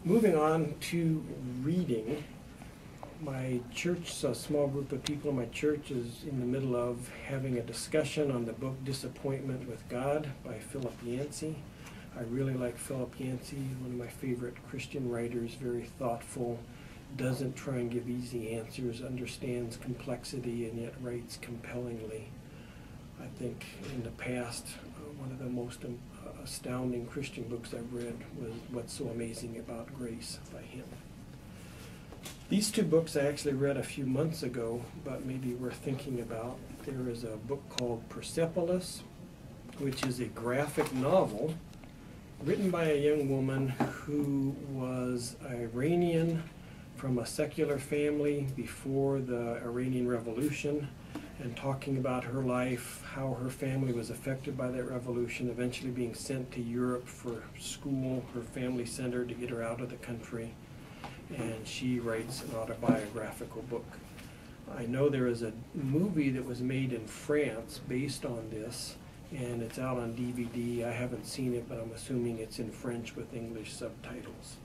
Moving on to reading. My church, a small group of people in my church, is in the middle of having a discussion on the book Disappointment with God by Philip Yancey. I really like Philip Yancey, one of my favorite Christian writers, very thoughtful, doesn't try and give easy answers, understands complexity, and yet writes compellingly. I think in the past, one of the most astounding Christian books I've read was What's So Amazing About Grace by him. These two books I actually read a few months ago, but maybe worth thinking about. There is a book called Persepolis, which is a graphic novel written by a young woman who was Iranian from a secular family before the Iranian Revolution, and talking about her life, how her family was affected by that revolution, eventually being sent to Europe for school. Her family sent her to get her out of the country, and she writes an autobiographical book. I know there is a movie that was made in France based on this, and it's out on DVD. I haven't seen it, but I'm assuming it's in French with English subtitles.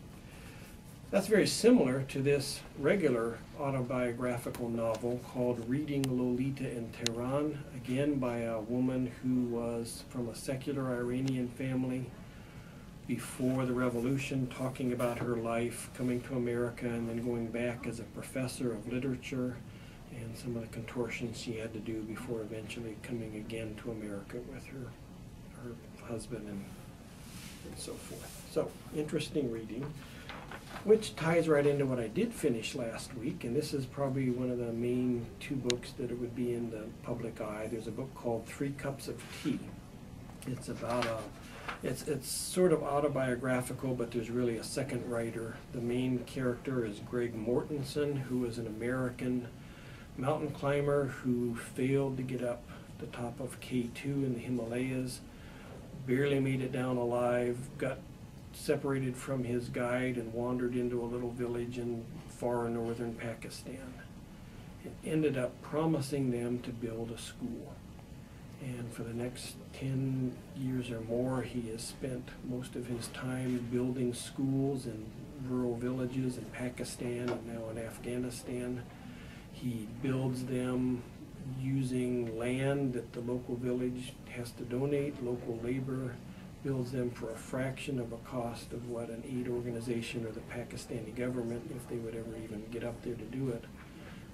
That's very similar to this regular autobiographical novel called Reading Lolita in Tehran, again by a woman who was from a secular Iranian family before the revolution, talking about her life, coming to America and then going back as a professor of literature, and some of the contortions she had to do before eventually coming again to America with her husband and so forth. So, interesting reading, which ties right into what I did finish last week, and this is probably one of the main two books that it would be in the public eye. There's a book called 3 Cups of Tea. It's about it's sort of autobiographical, but there's really a second writer. The main character is Greg Mortenson, who is an American mountain climber who failed to get up the top of K2 in the Himalayas, barely made it down alive, got separated from his guide and wandered into a little village in far northern Pakistan, and ended up promising them to build a school. And for the next 10 years or more, he has spent most of his time building schools in rural villages in Pakistan and now in Afghanistan. He builds them using land that the local village has to donate, local labor, builds them for a fraction of a cost of what an aid organization or the Pakistani government, if they would ever even get up there to do it,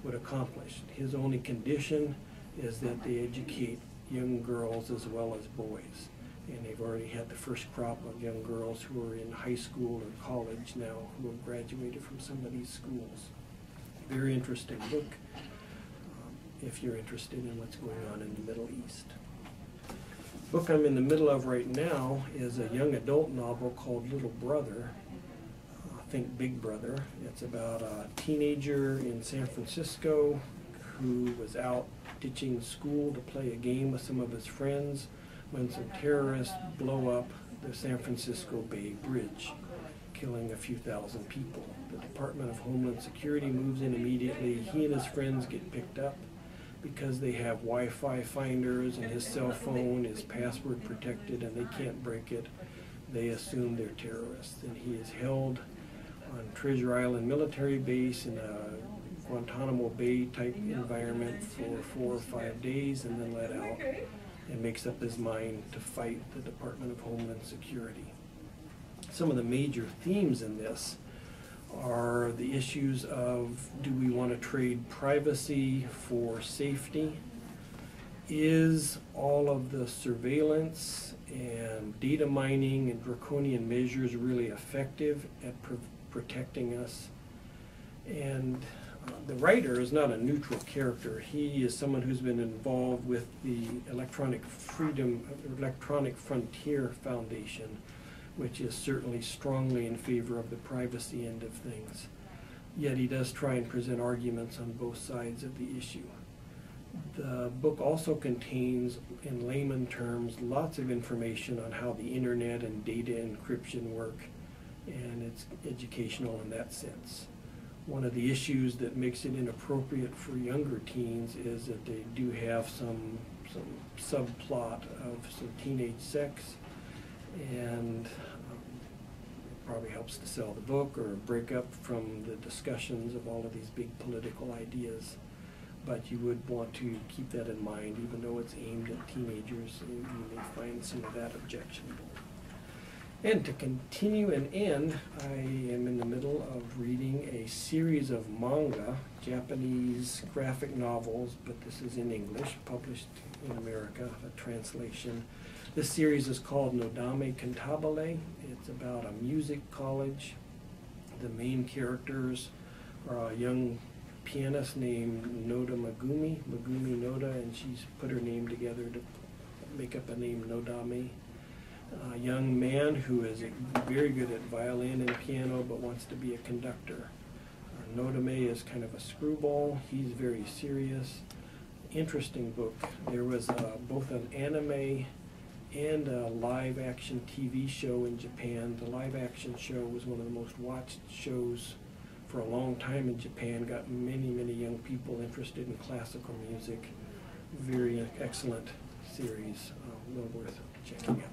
would accomplish. His only condition is that they educate young girls as well as boys. And they've already had the first crop of young girls who are in high school or college now who have graduated from some of these schools. Very interesting book if you're interested in what's going on in the Middle East. The book I'm in the middle of right now is a young adult novel called Little Brother, think Big Brother. It's about a teenager in San Francisco who was out ditching school to play a game with some of his friends when some terrorists blow up the San Francisco Bay Bridge, killing a few thousand people. The Department of Homeland Security moves in immediately. He and his friends get picked up because they have Wi-Fi finders and his cell phone is password protected and they can't break it. They assume they're terrorists, and he is held on Treasure Island military base in a Guantanamo Bay type environment for 4 or 5 days and then let out, and makes up his mind to fight the Department of Homeland Security. Some of the major themes in this are the issues of, do we want to trade privacy for safety? Is all of the surveillance and data mining and draconian measures really effective at protecting us? And the writer is not a neutral character. He is someone who's been involved with the Electronic Frontier Foundation, which is certainly strongly in favor of the privacy end of things. Yet he does try and present arguments on both sides of the issue. The book also contains, in layman terms, lots of information on how the internet and data encryption work, and it's educational in that sense. One of the issues that makes it inappropriate for younger teens is that they do have some subplot of some teenage sex, and probably helps to sell the book or break up from the discussions of all of these big political ideas. But you would want to keep that in mind, even though it's aimed at teenagers, you may find some of that objectionable. And to continue and end, I am in the middle of reading a series of manga, Japanese graphic novels, but this is in English, published in America, a translation. This series is called Nodame Cantabile. It's about a music college. The main characters are a young pianist named Megumi Noda, and she's put her name together to make up a name, Nodame. A young man who is very good at violin and piano but wants to be a conductor. Nodame is kind of a screwball. He's very serious. Interesting book. There was both an anime and a live-action TV show in Japan. The live-action show was one of the most watched shows for a long time in Japan, got many, many young people interested in classical music. Very excellent series, well worth checking out.